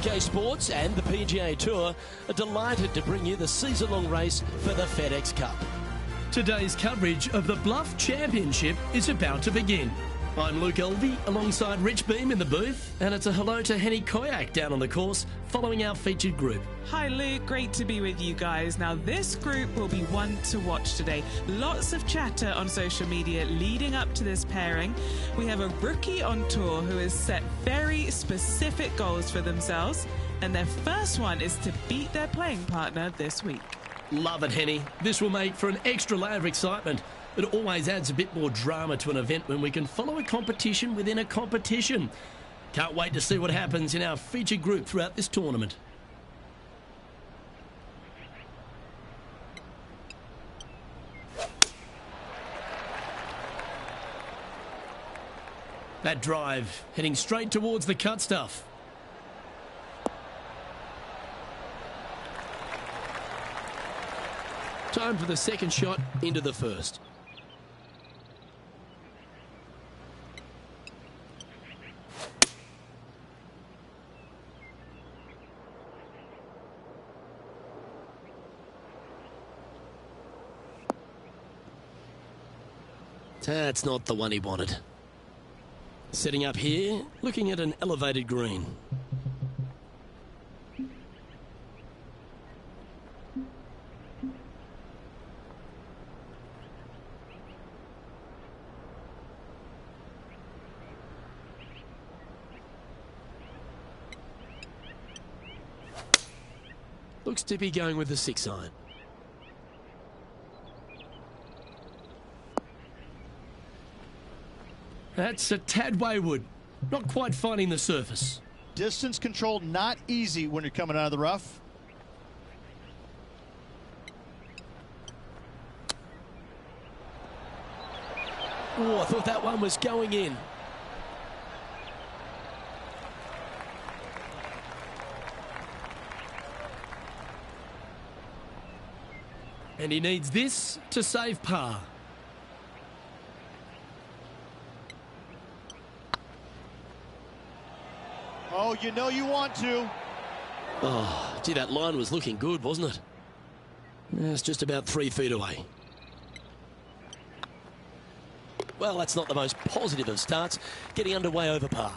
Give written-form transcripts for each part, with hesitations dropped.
UK Sports and the PGA Tour are delighted to bring you the season-long race for the FedEx Cup. Today's coverage of the Bluff Championship is about to begin. I'm Luke Elvey alongside Rich Beam in the booth, and it's a hello to Henny Koyak down on the course following our featured group. Hi Luke, great to be with you guys. Now this group will be one to watch today. Lots of chatter on social media leading up to this pairing. We have a rookie on tour who has set very specific goals for themselves, and their first one is to beat their playing partner this week. Love it, Henny. This will make for an extra layer of excitement. It always adds a bit more drama to an event when we can follow a competition within a competition. Can't wait to see what happens in our featured group throughout this tournament. That drive heading straight towards the cut stuff. Time for the second shot into the first. That's not the one he wanted. Setting up here, looking at an elevated green. Looks to be going with the 6-iron. That's a tad wayward. Not quite finding the surface. Distance control not easy when you're coming out of the rough. Oh, I thought that one was going in. And he needs this to save par. Oh, you know you want to. Oh, gee, that line was looking good, wasn't it? Yeah, it's just about 3 feet away. Well, that's not the most positive of starts, getting underway over par.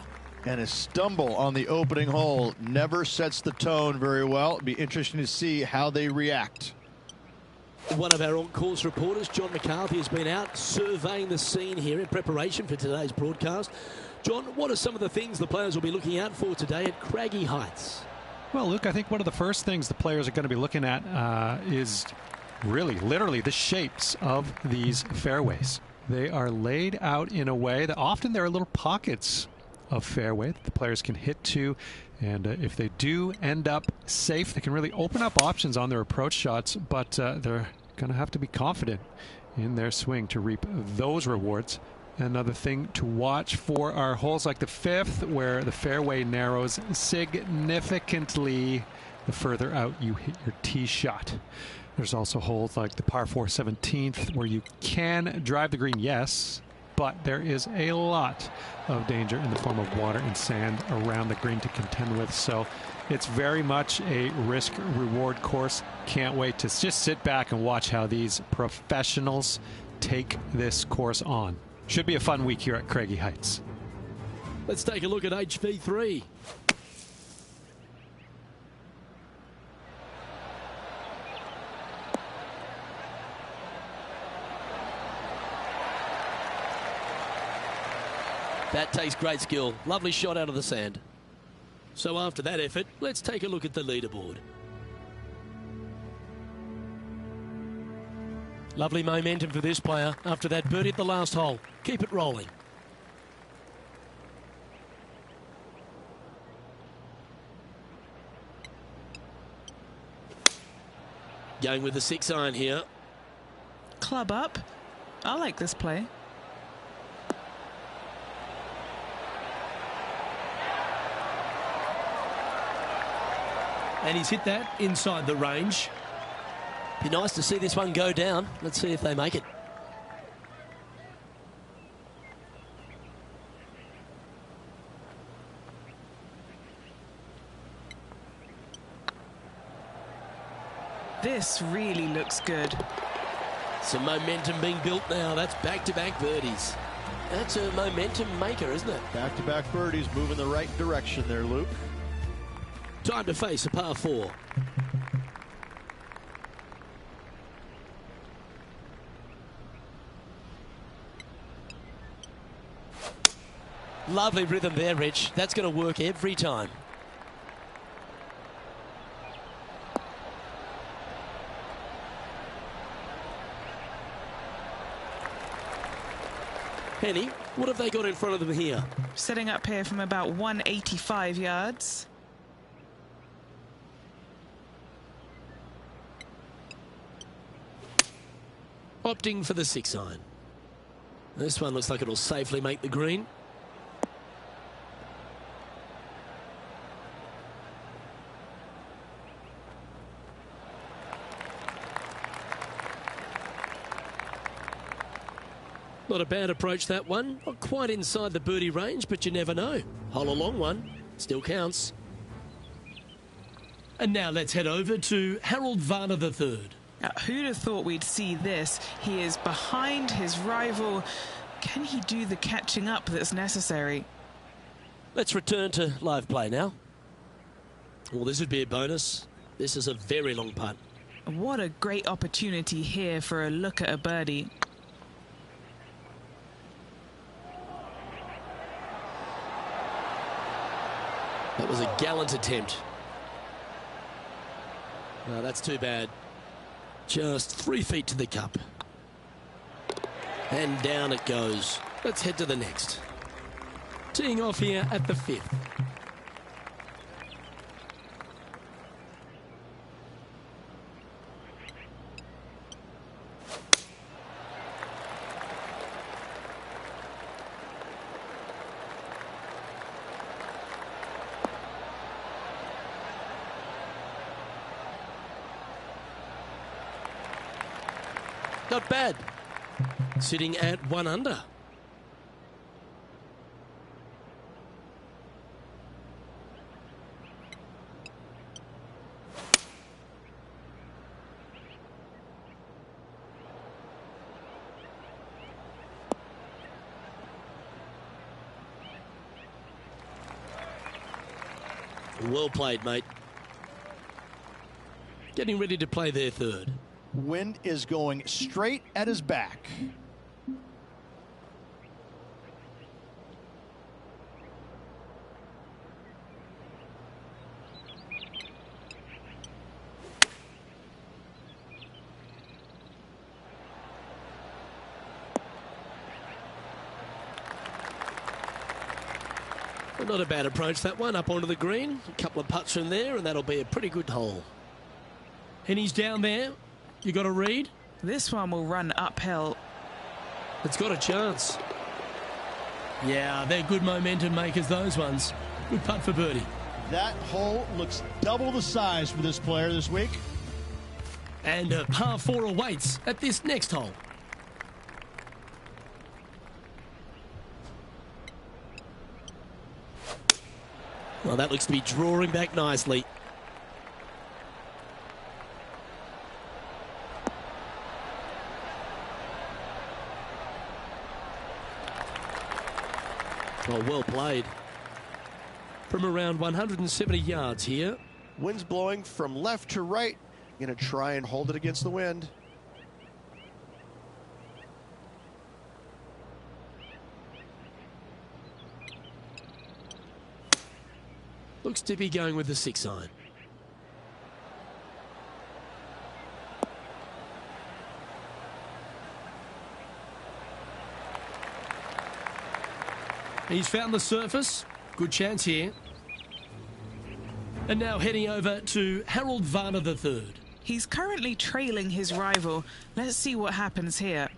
And a stumble on the opening hole never sets the tone very well. It'd be interesting to see how they react. One of our on-course reporters, John McCarthy, has been out surveying the scene here in preparation for today's broadcast. John, what are some of the things the players will be looking out for today at Craggy Heights? Well, Luke, I think one of the first things the players are going to be looking at is really, literally, the shapes of these fairways. They are laid out in a way that often there are little pockets of fairway that the players can hit to, and if they do end up safe, they can really open up options on their approach shots, but they're going to have to be confident in their swing to reap those rewards. Another thing to watch for are holes like the 5th, where the fairway narrows significantly the further out you hit your tee shot. There's also holes like the par 4 17th, where you can drive the green, yes, but there is a lot of danger in the form of water and sand around the green to contend with. So it's very much a risk-reward course. Can't wait to just sit back and watch how these professionals take this course on. Should be a fun week here at Craggy Heights. Let's take a look at HV3. That takes great skill. Lovely shot out of the sand. So after that effort, let's take a look at the leaderboard. Lovely momentum for this player after that birdie at the last hole. Keep it rolling. Going with the 6-iron here. Club up. I like this play. And he's hit that inside the range. Be nice to see this one go down. Let's see if they make it. This really looks good. Some momentum being built now. That's back-to-back birdies. That's a momentum maker, isn't it? Back-to-back birdies, moving the right direction there, Luke. Time to face a par 4. Lovely rhythm there, Rich. That's going to work every time. Henny, what have they got in front of them here? Setting up here from about 185 yards. Opting for the 6-iron. This one looks like it'll safely make the green. Not a bad approach, that one. Not quite inside the birdie range, but you never know. Hole a long one. Still counts. And now let's head over to Harold Varner III. Who'd have thought we'd see this? He is behind his rival. Can he do the catching up that's necessary? Let's return to live play now. Well, this would be a bonus. This is a very long putt. What a great opportunity here for a look at a birdie. That was a gallant attempt. No, that's too bad. Just 3 feet to the cup. And down it goes. Let's head to the next. Teeing off here at the 5th. Not bad. Sitting at 1 under. Well played, mate. Getting ready to play their 3rd. Wind is going straight at his back. Well, not a bad approach, that one, up onto the green. A couple of putts from there, and that'll be a pretty good hole. And he's down there. You got a read? This one will run uphill. It's got a chance. Yeah, they're good momentum makers, those ones. Good putt for birdie. That hole looks double the size for this player this week. And a par 4 awaits at this next hole. Well, that looks to be drawing back nicely. Oh, well played. From around 170 yards here. Wind's blowing from left to right. Going to try and hold it against the wind. Looks to be going with the 6-iron. He's found the surface. Good chance here. And now heading over to Harold Varner III. He's currently trailing his rival. Let's see what happens here.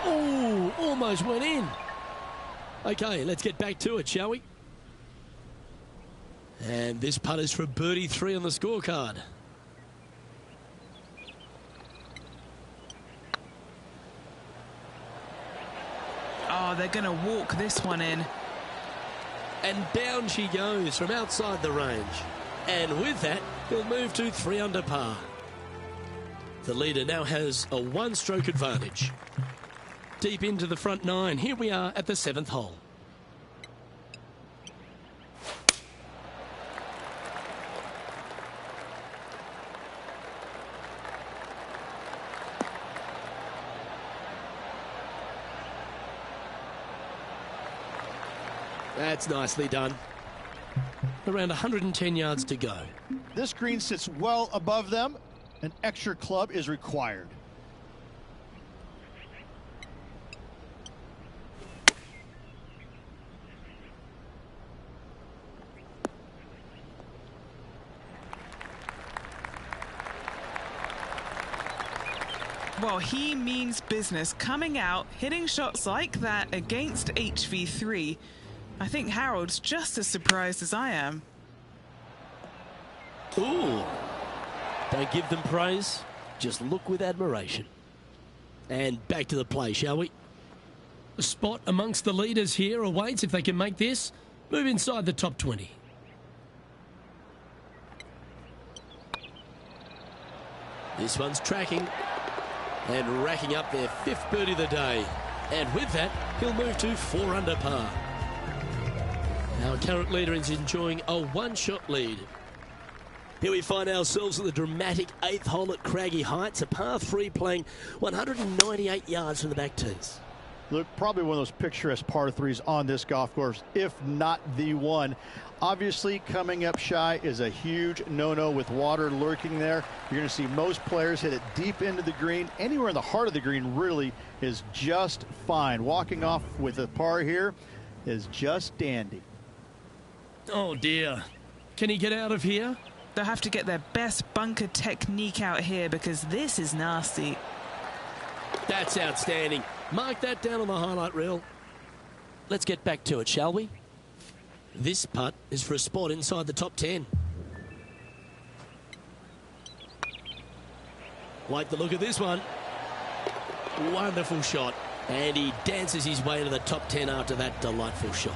Oh, almost went in. Okay, let's get back to it, shall we? And this putt is for birdie 3 on the scorecard. Oh, they're going to walk this one in. And down she goes from outside the range. And with that, he'll move to 3 under par. The leader now has a 1-stroke advantage. Deep into the front 9, here we are at the 7th hole. That's nicely done. Around 110 yards to go. This green sits well above them. An extra club is required. Well, he means business. Coming out, hitting shots like that against HV3. I think Harold's just as surprised as I am. Ooh. Don't give them praise, just look with admiration. And back to the play, shall we? A spot amongst the leaders here awaits if they can make this. Move inside the top 20. This one's tracking and racking up their 5th birdie of the day. And with that, he'll move to 4 under par. Our current leader is enjoying a 1-shot lead. Here we find ourselves at the dramatic 8th hole at Craggy Heights, a par 3 playing 198 yards from the back tees. Look, probably one of those picturesque par 3s on this golf course, if not the one. Obviously, coming up shy is a huge no-no with water lurking there. You're going to see most players hit it deep into the green. Anywhere in the heart of the green really is just fine. Walking off with a par here is just dandy. Oh, dear. Can he get out of here? They'll have to get their best bunker technique out here because this is nasty. That's outstanding. Mark that down on the highlight reel. Let's get back to it, shall we? This putt is for a spot inside the top 10. Like the look of this one. Wonderful shot. And he dances his way to the top 10 after that delightful shot.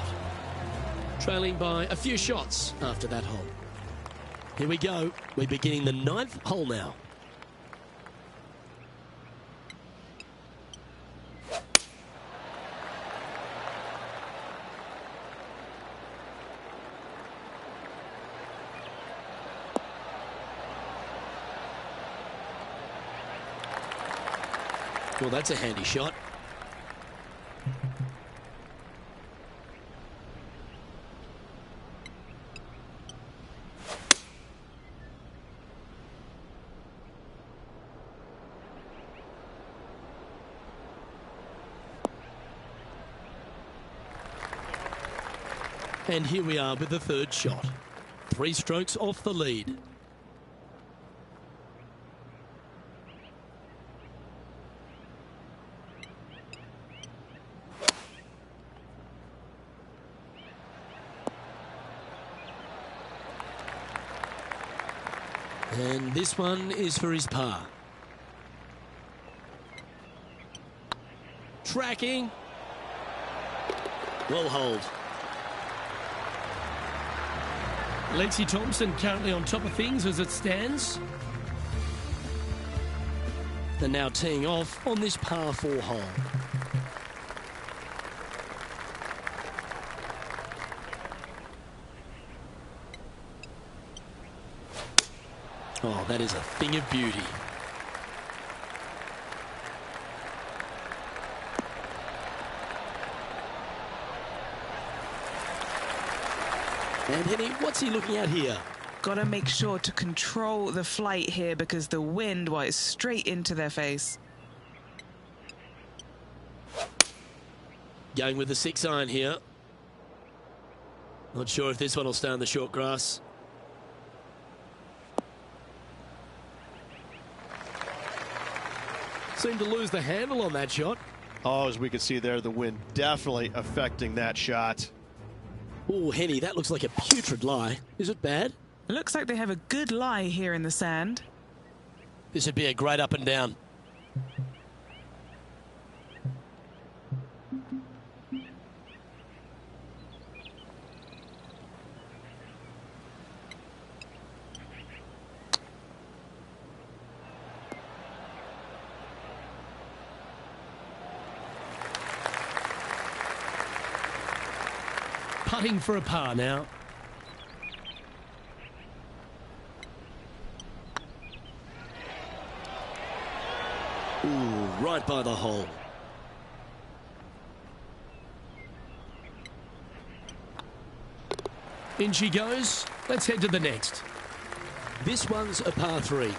Trailing by a few shots after that hole. Here we go. We're beginning the 9th hole now. Well, that's a handy shot. And here we are with the 3rd shot. 3 strokes off the lead. And this one is for his par. Tracking. Will hold. Lacey Thompson currently on top of things as it stands. They're now teeing off on this par 4 hole. Oh, that is a thing of beauty. And Henny, what's he looking at here? Got to make sure to control the flight here because the wind, well, is straight into their face. Going with the 6-iron here. Not sure if this one will stay on the short grass. Seemed to lose the handle on that shot. Oh, as we can see there, the wind definitely affecting that shot. Oh, Henny, that looks like a putrid lie. Is it bad? It looks like they have a good lie here in the sand. This would be a great up and down. putting for a par now. Ooh, right by the hole. In she goes. Let's head to the next. This one's a par 3.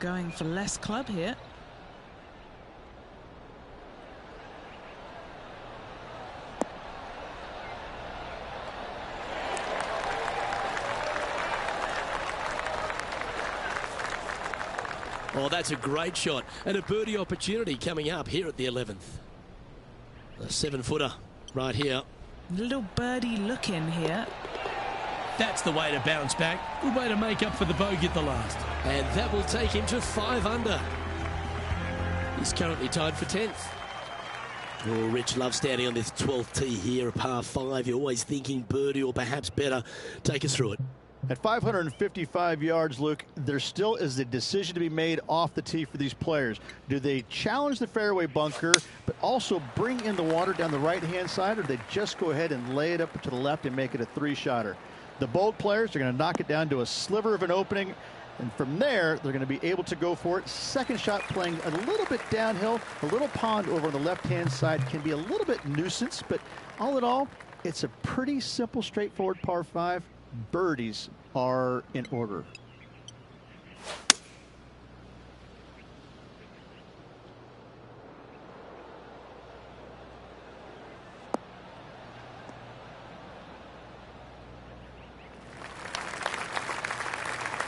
Going for less club here. Oh, that's a great shot and a birdie opportunity coming up here at the 11th. A 7-footer right here. Little birdie look in here. That's the way to bounce back. Good way to make up for the bogey at the last. And that will take him to 5 under. He's currently tied for 10th. Oh, Rich loves standing on this 12th tee here, a par 5. You're always thinking birdie or perhaps better. Take us through it. At 555 yards, Luke, there still is a decision to be made off the tee for these players. Do they challenge the fairway bunker, but also bring in the water down the right-hand side, or do they just go ahead and lay it up to the left and make it a 3-shotter? The bold players are going to knock it down to a sliver of an opening, and from there, they're going to be able to go for it. Second shot playing a little bit downhill. A little pond over on the left-hand side can be a little bit nuisance, but all in all, it's a pretty simple, straightforward par 5. Birdies are in order.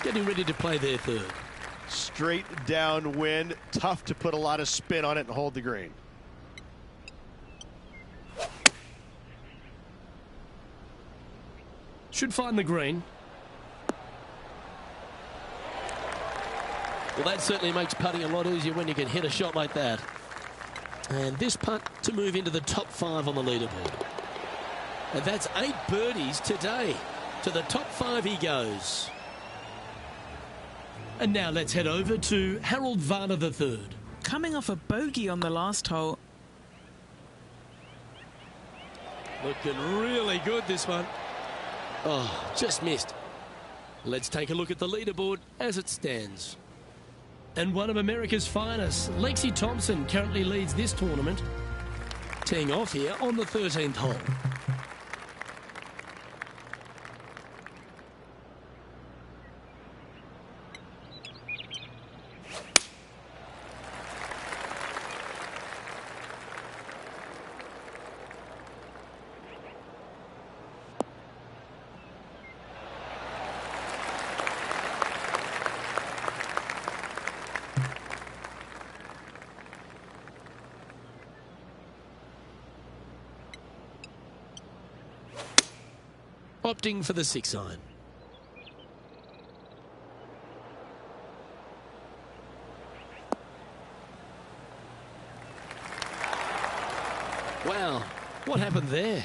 Getting ready to play their third. Straight downwind, tough to put a lot of spin on it and hold the green. Should find the green. Well, that certainly makes putting a lot easier when you can hit a shot like that. And this putt to move into the top 5 on the leaderboard. And that's 8 birdies today. To the top 5 he goes. And now let's head over to Harold Varner III. Coming off a bogey on the last hole. Looking really good, this one. Oh, just missed. Let's take a look at the leaderboard as it stands. And one of America's finest, Lexi Thompson, currently leads this tournament. Teeing off here on the 13th hole. Opting for the 6-iron. Wow, what happened there?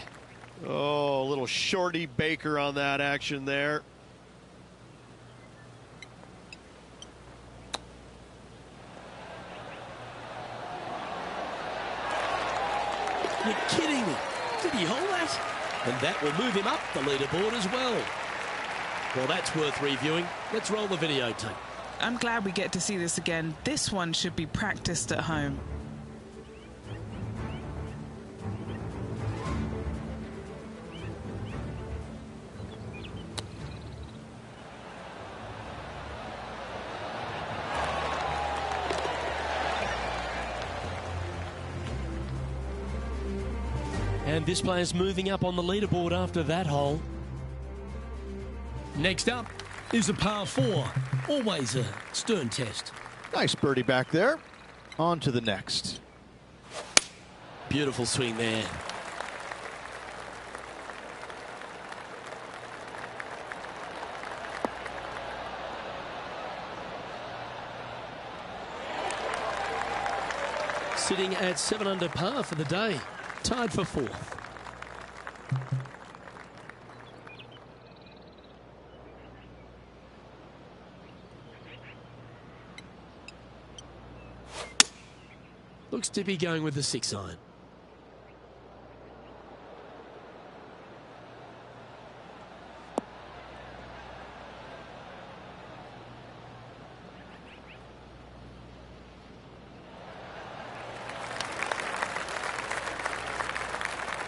Oh, a little shorty Baker on that action there. You're kidding me. Did he hold that? And that will move him up the leaderboard as well. Well, that's worth reviewing. Let's roll the videotape. I'm glad we get to see this again. This one should be practiced at home. And this player's moving up on the leaderboard after that hole. Next up is a par 4. Always a stern test. Nice birdie back there. On to the next. Beautiful swing there. Sitting at 7 under par for the day. Tied for 4th. Looks to be going with the 6-iron.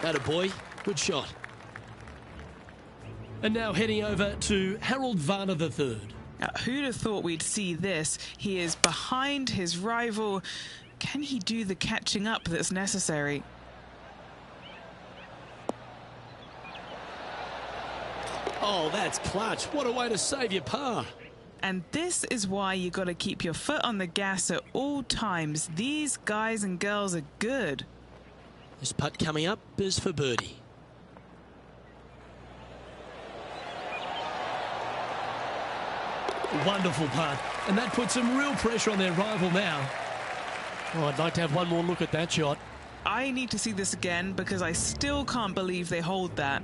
Attaboy, good shot. And now heading over to Harold Varner III. Now, who'd have thought we'd see this? He is behind his rival. Can he do the catching up that's necessary? Oh, that's clutch. What a way to save your par. And this is why you got to keep your foot on the gas at all times. These guys and girls are good. This putt coming up is for birdie. Wonderful putt. And that puts some real pressure on their rival now. Oh, I'd like to have one more look at that shot. I need to see this again because I still can't believe they hold that.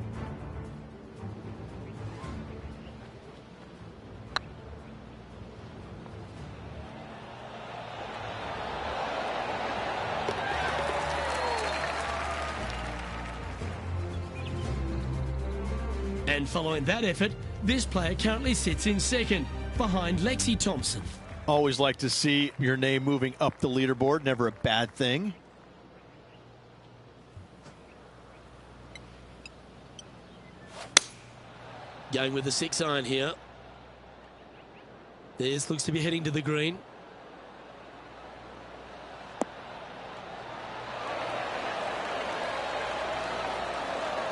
And following that effort, this player currently sits in second, behind Lexi Thompson. Always like to see your name moving up the leaderboard. Never a bad thing. Going with the 6-iron here. This looks to be heading to the green.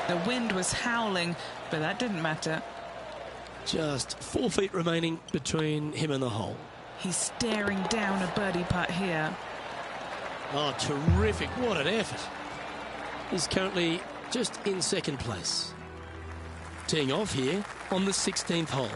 The wind was howling, but that didn't matter. Just 4 feet remaining between him and the hole. He's staring down a birdie putt here. Oh, terrific. What an effort. He's currently just in second place. Teeing off here on the 16th hole.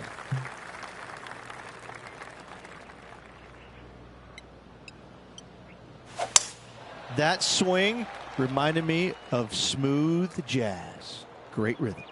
That swing reminded me of smooth jazz. Great rhythm.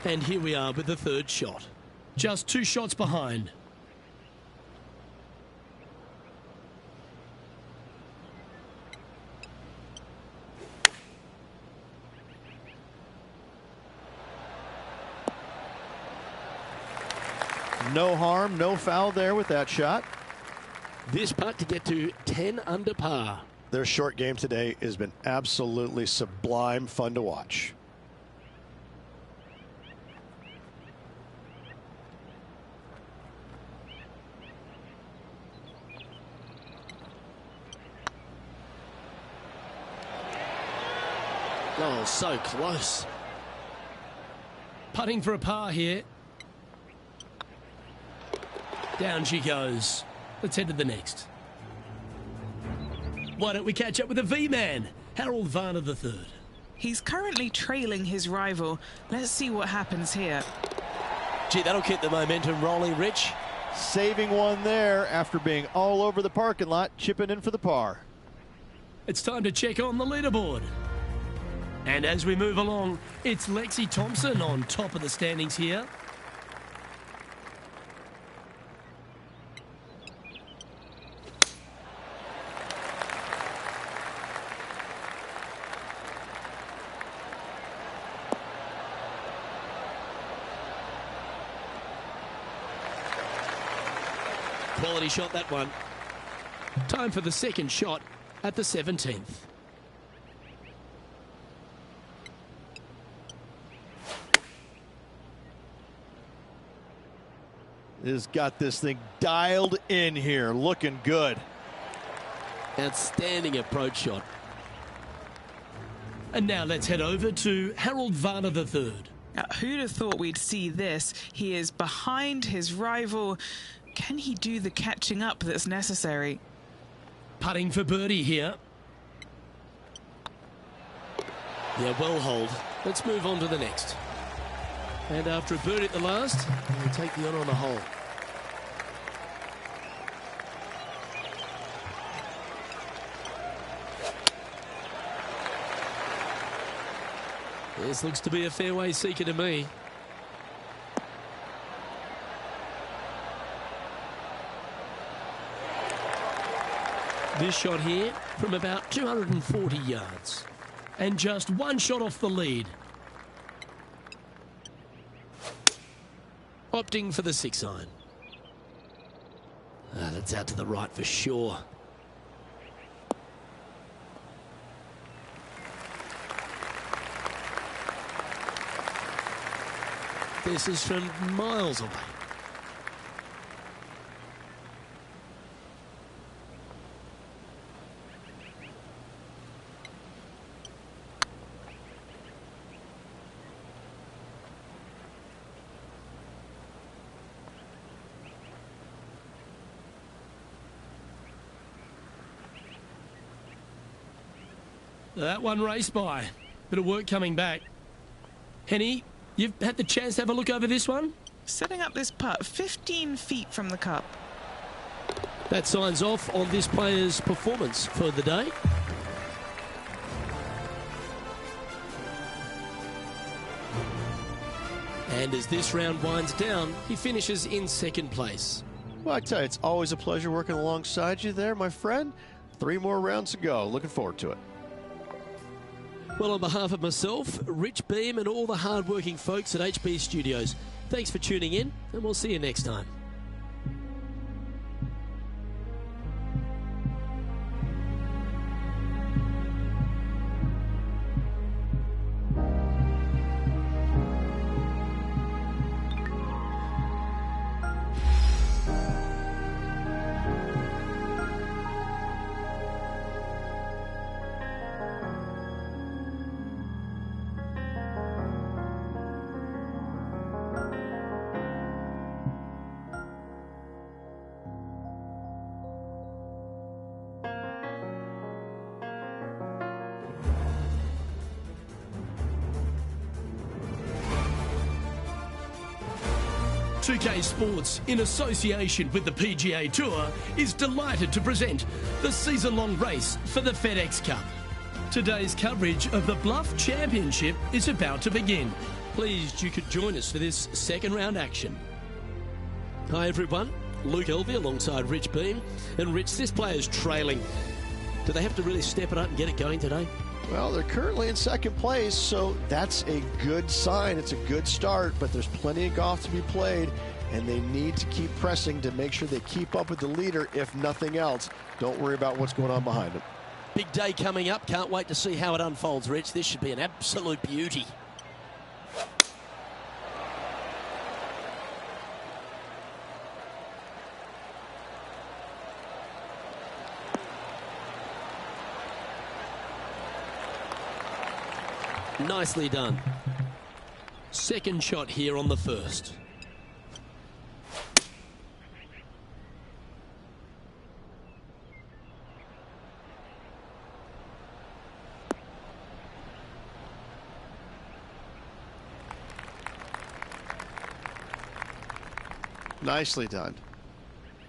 And here we are with the third shot. Just 2 shots behind. No harm, no foul there with that shot. This putt to get to 10 under par. Their short game today has been absolutely sublime fun to watch. Oh, so close. Putting for a par here. Down she goes. Let's head to the next. Why don't we catch up with the V-man, Harold Varner III. He's currently trailing his rival. Let's see what happens here. Gee, that'll keep the momentum rolling, Rich. Saving one there after being all over the parking lot, chipping in for the par. It's time to check on the leaderboard. And as we move along, it's Lexi Thompson on top of the standings here. Quality shot, that one. Time for the second shot at the 17th. Has got this thing dialed in here, looking good. Outstanding approach shot. And now let's head over to Harold Varner III. Now, who'd have thought we'd see this? He is behind his rival. Can he do the catching up that's necessary? Putting for birdie here. Yeah, well hold. Let's move on to the next. And after a birdie at the last, we'll take the honour on the hole. This looks to be a fairway seeker to me. This shot here from about 240 yards. And just one shot off the lead. Opting for the 6-iron. That's out to the right for sure. This is from miles away. That one raced by. Bit of work coming back. Henny, you've had the chance to have a look over this one? Setting up this putt 15 feet from the cup. That signs off on this player's performance for the day. And as this round winds down, he finishes in second place. Well, I tell you, it's always a pleasure working alongside you there, my friend. 3 more rounds to go. Looking forward to it. Well, on behalf of myself, Rich Beam, and all the hard-working folks at HB Studios, thanks for tuning in, and we'll see you next time. .2K Sports, in association with the PGA Tour, is delighted to present the season-long race for the FedEx Cup. Today's coverage of the Bluff Championship is about to begin. Pleased you could join us for this second round action. Hi everyone, Luke Elvey alongside Rich Beam. And Rich, this player's trailing. Do they have to really step it up and get it going today? Well, they're currently in second place, so that's a good sign. It's a good start, but there's plenty of golf to be played, and they need to keep pressing to make sure they keep up with the leader, if nothing else. Don't worry about what's going on behind them. Big day coming up. Can't wait to see how it unfolds, Rich. This should be an absolute beauty. Nicely done. Second shot here on the first. Nicely done.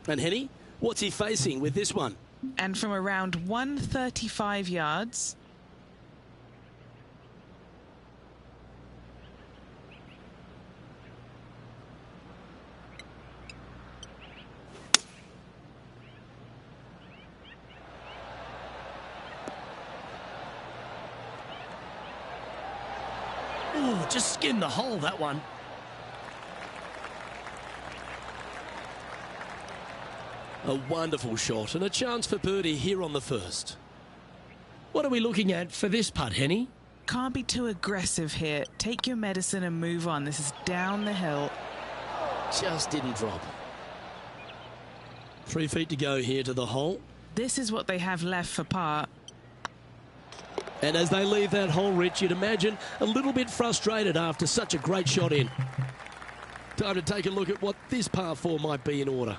And Henny, what's he facing with this one? And from around 135 yards. Ooh, just skinned the hole, that one. A wonderful shot and a chance for birdie here on the first. What are we looking at for this putt, Henny? Can't be too aggressive here. Take your medicine and move on. This is down the hill. Just didn't drop. 3 feet to go here to the hole. This is what they have left for par. And as they leave that hole, Rich, you'd imagine a little bit frustrated after such a great shot in. Time to take a look at what this par 4 might be in order.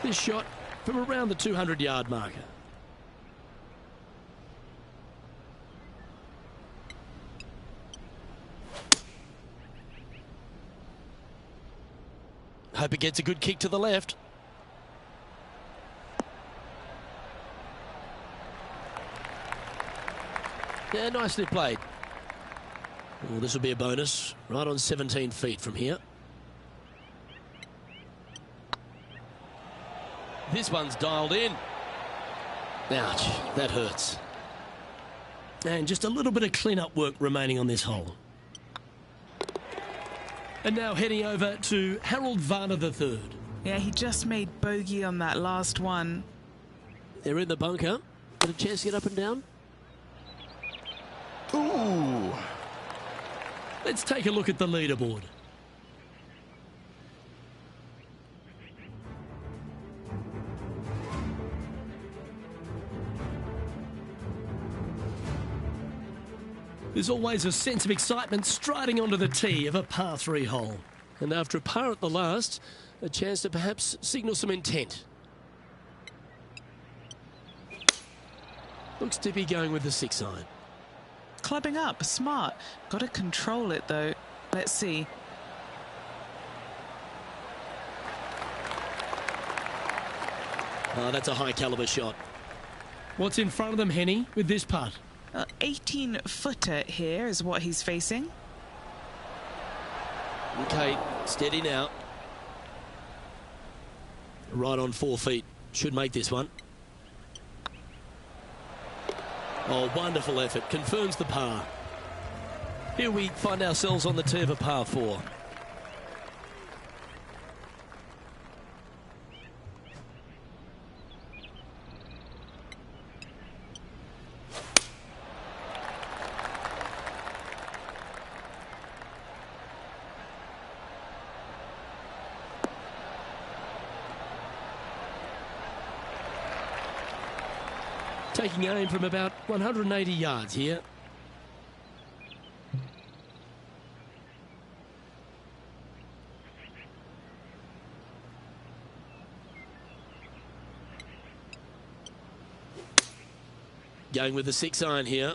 This shot from around the 200-yard marker. Hope it gets a good kick to the left. Yeah, nicely played. Oh, this will be a bonus. Right on 17 feet from here. This one's dialed in. Ouch, that hurts. And just a little bit of clean-up work remaining on this hole. And now heading over to Harold Varner III. Yeah, he just made bogey on that last one. They're in the bunker. Got a chance to get up and down? Ooh. Let's take a look at the leaderboard. There's always a sense of excitement striding onto the tee of a par 3 hole. And after a par at the last, a chance to perhaps signal some intent. Looks to be going with the 6-iron. Clubbing up, smart. Got to control it though. Let's see. Oh, that's a high caliber shot. What's in front of them, Henny, with this putt? 18-footer here is what he's facing. Okay, steady now. Right on 4 feet. Should make this one. Oh, wonderful effort. Confirms the par. Here we find ourselves on the tee of a par 4. Taking aim from about 180 yards here. Going with the 6-iron here.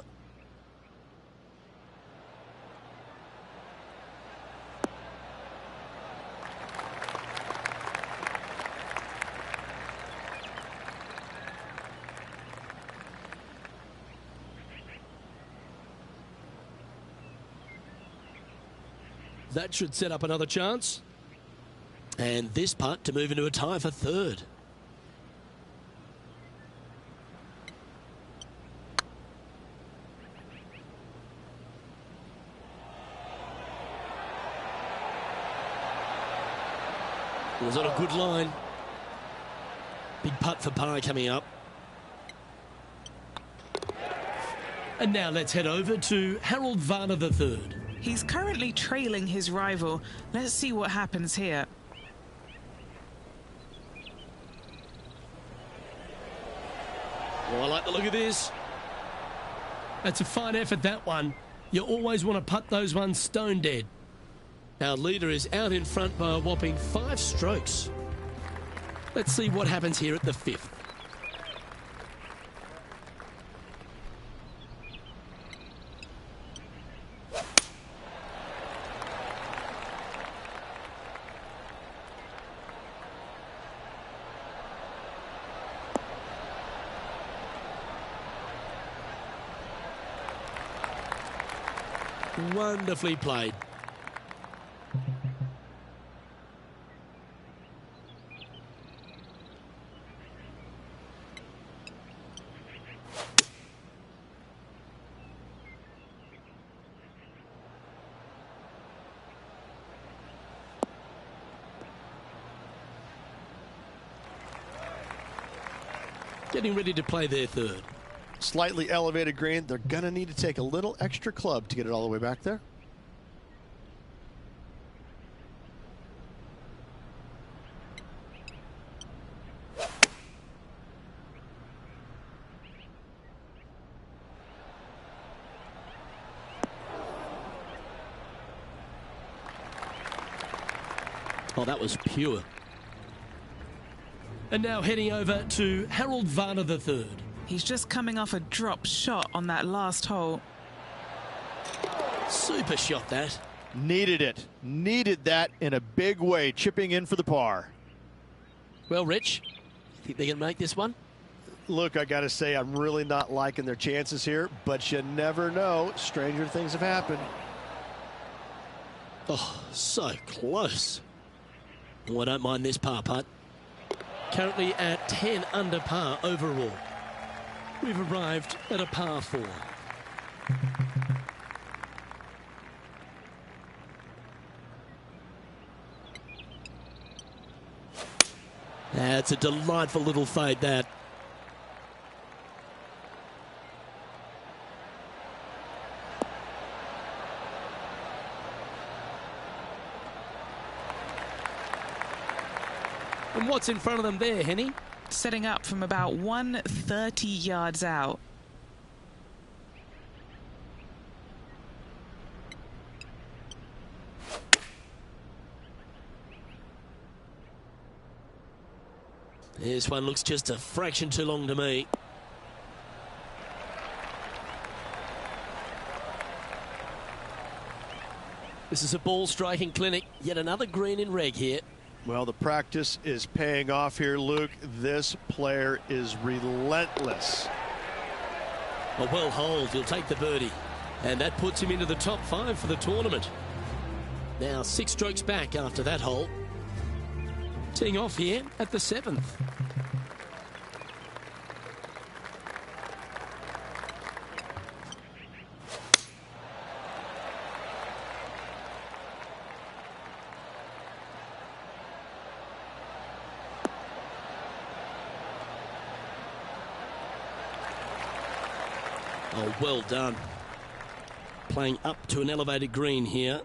That should set up another chance. And this putt to move into a tie for 3rd. It was on a good line. Big putt for par coming up. And now let's head over to Harold Varner III. He's currently trailing his rival. Let's see what happens here. Oh, I like the look of this. That's a fine effort, that one. You always want to putt those ones stone dead. Our leader is out in front by a whopping 5 strokes. Let's see what happens here at the 5th. Wonderfully played. Getting ready to play their 3rd. Slightly elevated green. They're going to need to take a little extra club to get it all the way back there. Oh, that was pure. And now heading over to Harold Varner III. He's just coming off a drop shot on that last hole. Super shot that. Needed it. Needed that in a big way, chipping in for the par. Well, Rich, think they can make this one? Look, I got to say, I'm really not liking their chances here, but you never know. Stranger things have happened. Oh, so close. Oh, I don't mind this par putt. Currently at 10 under par overall. We've arrived at a par 4. That's a delightful little fade, that. And what's in front of them there, Henny? Setting up from about 130 yards out. This one looks just a fraction too long to me. This is a ball striking clinic. Yet another green in reg here. Well, the practice is paying off here, Luke. This player is relentless. A well holed, he'll take the birdie. And that puts him into the top 5 for the tournament. Now 6 strokes back after that hole. Teeing off here at the 7th. Oh, well done. Playing up to an elevated green here.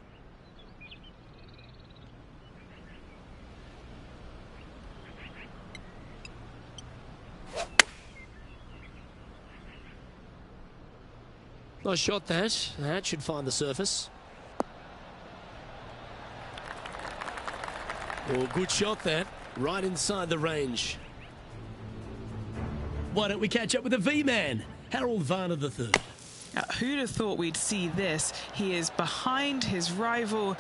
Nice shot that. That should find the surface. Oh, good shot that. Right inside the range. Why don't we catch up with the V-Man, Harold Varner III. Now, who'd have thought we'd see this? He is behind his rival.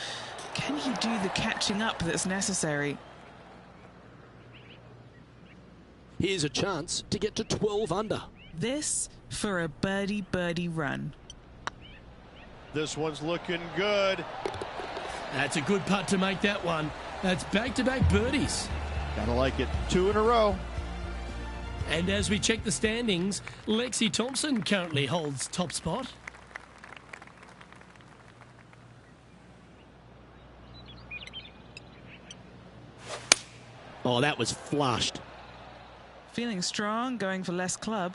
Can he do the catching up that's necessary? Here's a chance to get to 12 under. This for a birdie run. This one's looking good. That's a good putt to make that one. That's back-to-back birdies. Gotta like it. 2 in a row. And as we check the standings, Lexi Thompson currently holds top spot. Oh, that was flushed. Feeling strong, going for less club.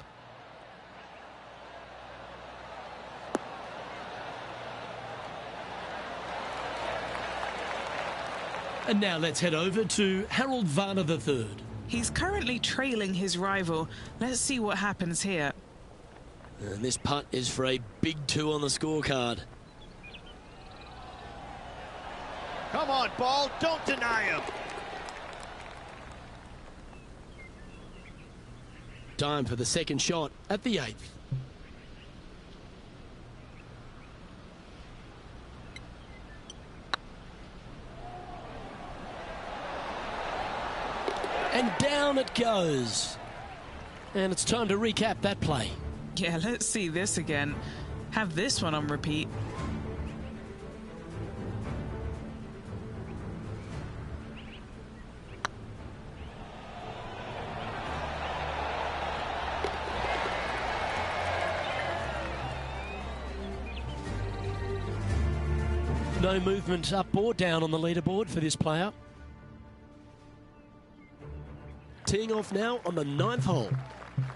And now let's head over to Harold Varner III. He's currently trailing his rival. Let's see what happens here. And this putt is for a big 2 on the scorecard. Come on, ball. Don't deny him. Time for the second shot at the 8th. And down it goes. And it's time to recap that play. Yeah, let's see this again. Have this one on repeat. No movement up or down on the leaderboard for this player. Teeing off now on the 9th hole.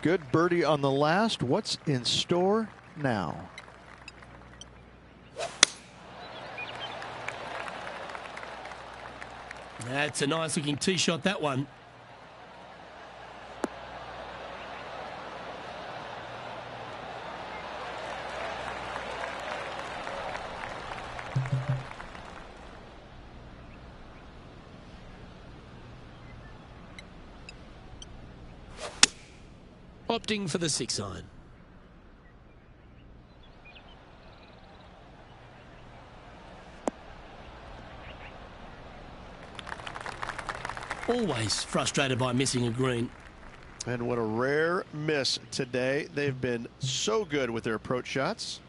Good birdie on the last. What's in store now? That's a nice looking tee shot, that one. opting for the 6-iron. Always frustrated by missing a green. And what a rare miss today. They've been so good with their approach shots.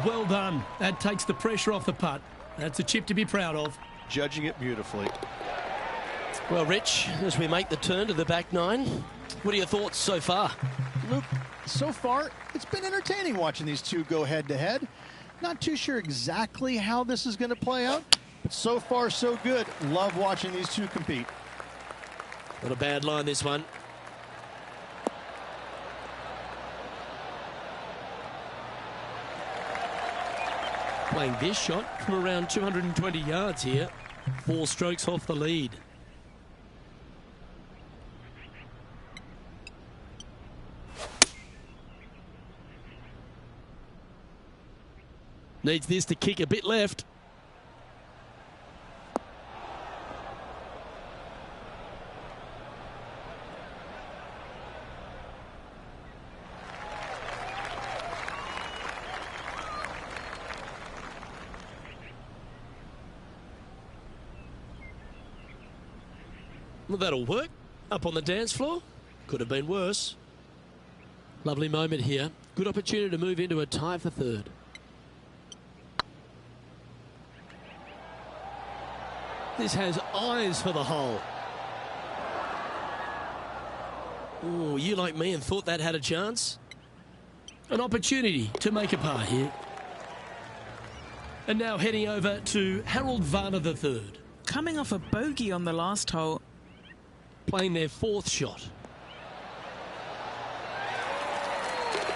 Well done. That takes the pressure off the putt. That's a chip to be proud of. Judging it beautifully. Well, Rich, as we make the turn to the back nine, what are your thoughts so far? Luke, so far, it's been entertaining watching these two go head-to-head. Not too sure exactly how this is going to play out, but so far, so good. Love watching these two compete. Not a bad line, this one. Playing this shot from around 220 yards here. 4 strokes off the lead. Needs this to kick a bit left. Well, that'll work. Up on the dance floor. Could have been worse. Lovely moment here. Good opportunity to move into a tie for third. This has eyes for the hole. Oh, you like me and thought that had a chance? An opportunity to make a par here. And now heading over to Harold Varner III. Coming off a bogey on the last hole. Playing their 4th shot.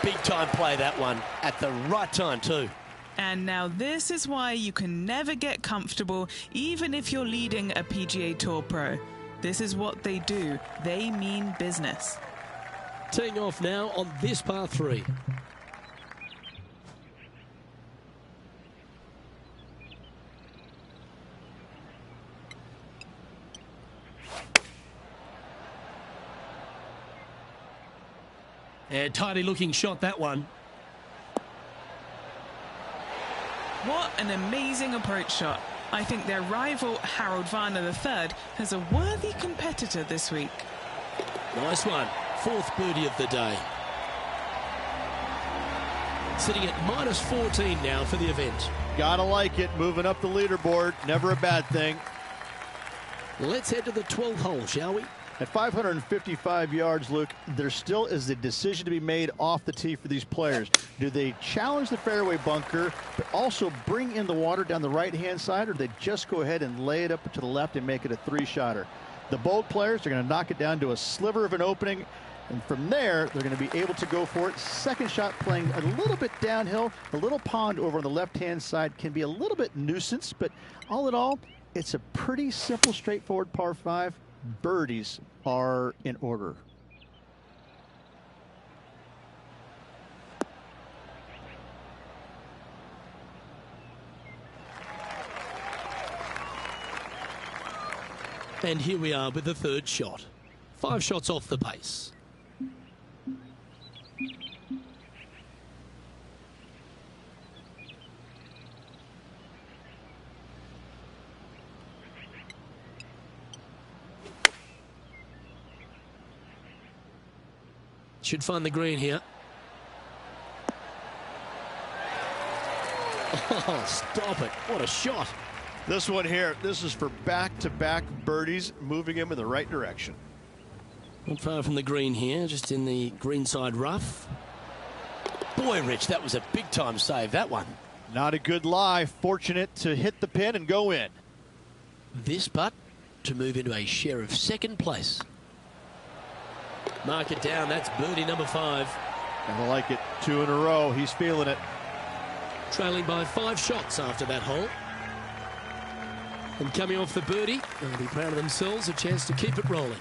Big time play, that one. At the right time too. And now this is why you can never get comfortable, even if you're leading a PGA Tour pro. This is what they do. They mean business. Teeing off now on this par 3. And tidy looking shot, that one. What an amazing approach shot. I think their rival, Harold Varner III, has a worthy competitor this week. Nice one. 4th birdie of the day. Sitting at -14 now for the event. Gotta like it. Moving up the leaderboard. Never a bad thing. Let's head to the 12th hole, shall we? At 555 yards, Luke, there still is a decision to be made off the tee for these players. Do they challenge the fairway bunker, but also bring in the water down the right-hand side, or do they just go ahead and lay it up to the left and make it a 3-shotter? The bold players are going to knock it down to a sliver of an opening, and from there, they're going to be able to go for it. Second shot playing a little bit downhill. A little pond over on the left-hand side can be a little bit nuisance, but all in all, it's a pretty simple, straightforward par 5. Birdies are in order. And here we are with the 3rd shot. 5 shots off the pace. Should find the green here. Oh, stop it. What a shot. This one here, this is for back-to-back birdies, moving him in the right direction. Not far from the green here, just in the greenside rough. Boy, Rich, that was a big-time save, that one. Not a good lie. Fortunate to hit the pin and go in. This putt to move into a share of 2nd place. Mark it down. That's birdie number 5. And I like it. 2 in a row. He's feeling it. Trailing by 5 shots after that hole. And coming off the birdie, they'll be proud of themselves. A chance to keep it rolling.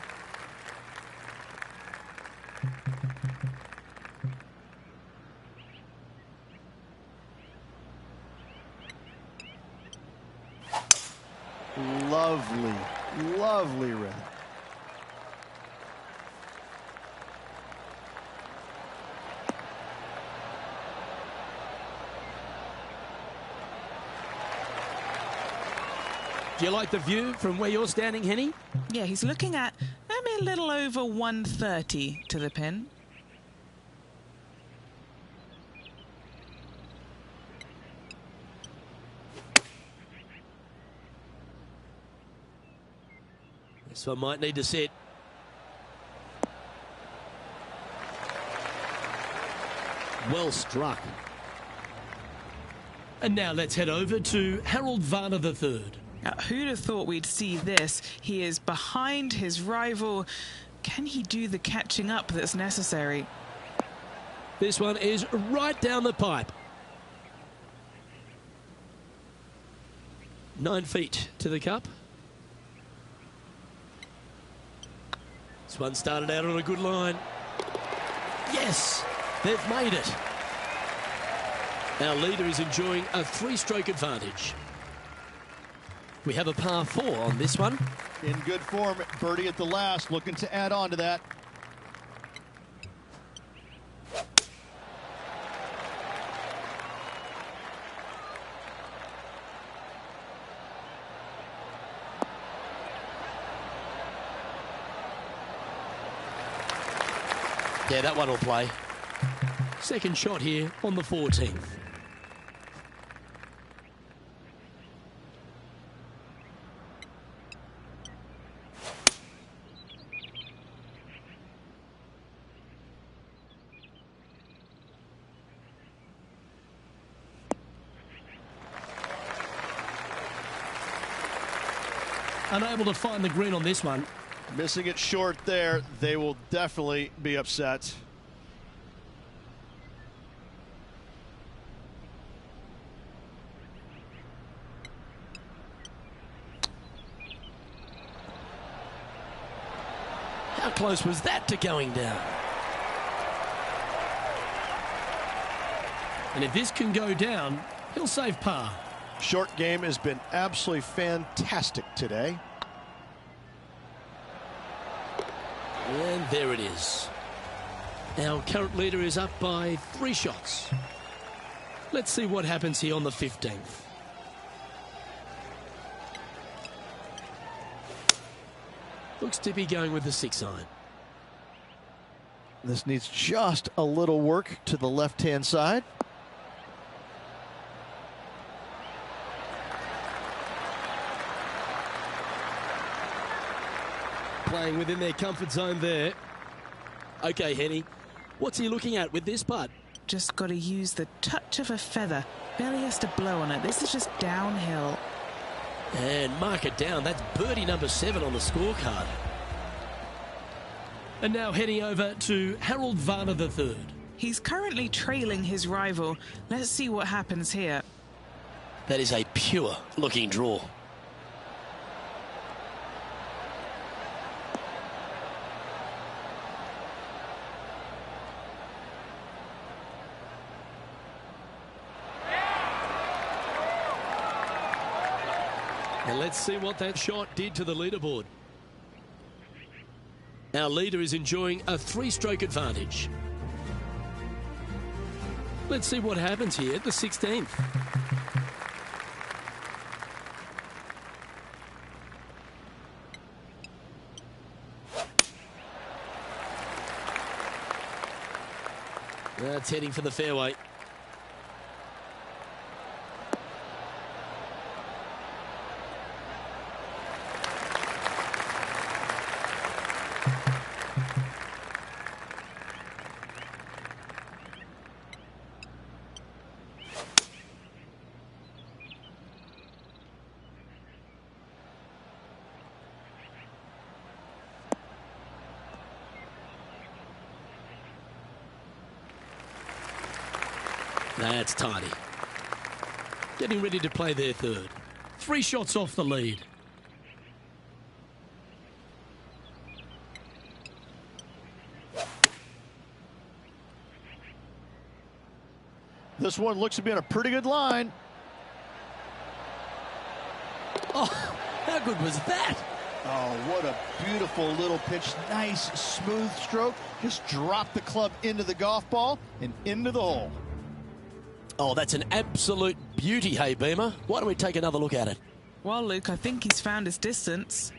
Lovely, lovely rhythm. Do you like the view from where you're standing, Henny? Yeah, he's looking at maybe a little over 130 to the pin. This one might need to sit. Well struck. And now let's head over to Harold Varner III. Now, who'd have thought we'd see this? He is behind his rival. Can he do the catching up that's necessary? This one is right down the pipe. 9 feet to the cup. This one started out on a good line. Yes, they've made it. Our leader is enjoying a 3-stroke advantage. We have a par 4 on this one. In good form, birdie at the last, looking to add on to that. Yeah, that one will play. Second shot here on the 14th. Unable to find the green on this one. Missing it short there, they will definitely be upset. How close was that to going down? And if this can go down, he'll save par. Short game has been absolutely fantastic today. And there it is. Our current leader is up by 3 shots. Let's see what happens here on the 15th. Looks to be going with the 6-iron. This needs just a little work to the left-hand side. Playing within their comfort zone there. Okay, Henny, what's he looking at with this putt? Just got to use the touch of a feather. Barely has to blow on it. This is just downhill. And mark it down. That's birdie number 7 on the scorecard. And now heading over to Harold Varner III. He's currently trailing his rival. Let's see what happens here. That is a pure looking draw. And let's see what that shot did to the leaderboard. Our leader is enjoying a 3-stroke advantage. Let's see what happens here at the 16th. That's heading for the fairway. That's tidy. Getting ready to play their third. 3 shots off the lead. This one looks to be on a pretty good line. Oh, How good was that? Oh, what a beautiful little pitch. Nice, smooth stroke. Just drop the club into the golf ball and into the hole. Oh, that's an absolute beauty, hey, Beamer. Why don't we take another look at it? Well, Luke, I think he's found his distance.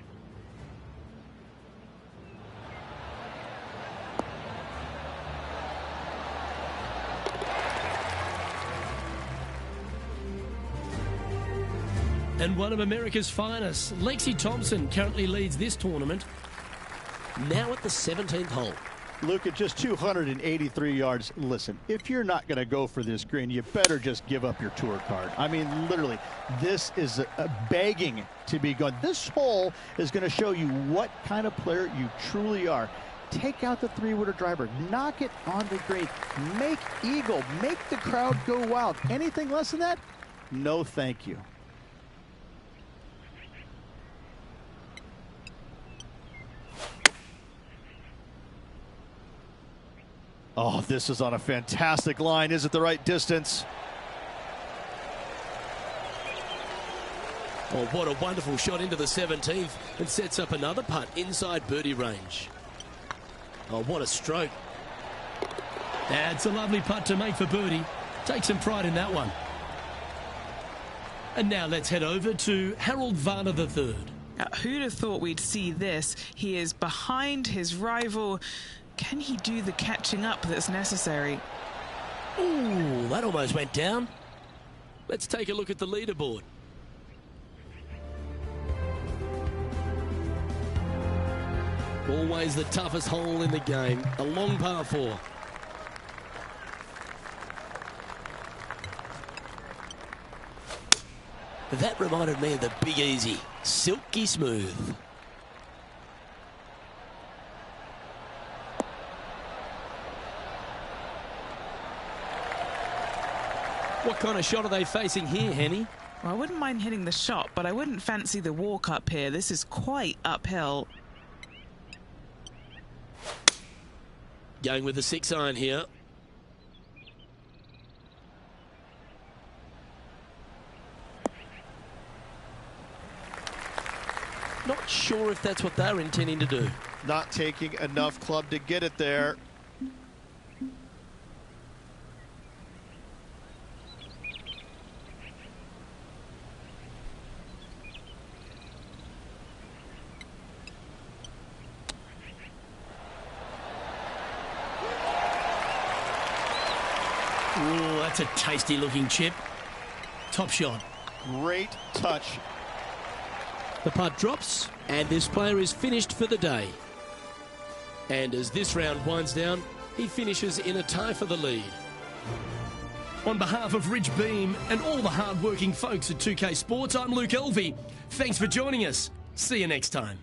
And one of America's finest, Lexi Thompson, currently leads this tournament. Now at the 17th hole. Luke, at just 283 yards, listen, if you're not going to go for this green, you better just give up your tour card. I mean, literally, this is begging to be gone. This hole is going to show you what kind of player you truly are. Take out the three-wooder driver, knock it on the green, make eagle, make the crowd go wild. Anything less than that? No, thank you. Oh, this is on a fantastic line. Is it the right distance? Oh, what a wonderful shot into the 17th and sets up another putt inside birdie range. Oh, what a stroke. That's a lovely putt to make for birdie. Take some pride in that one. And now let's head over to Harold Varner III. Who'd have thought we'd see this? He is behind his rival. Can he do the catching up that's necessary? Ooh, that almost went down. Let's take a look at the leaderboard. Always the toughest hole in the game, a long par 4. That reminded me of the Big Easy, silky smooth. What kind of shot are they facing here, Henny? Well, I wouldn't mind hitting the shot, but I wouldn't fancy the walk up here. This is quite uphill. Going with the 6-iron here. Not sure if that's what they're intending to do. Not taking enough club to get it there. Ooh, that's a tasty looking chip. Top shot. Great touch. The putt drops, and this player is finished for the day. And as this round winds down, he finishes in a tie for the lead. On behalf of Rich Beam and all the hard-working folks at 2K Sports, I'm Luke Elvey. Thanks for joining us. See you next time.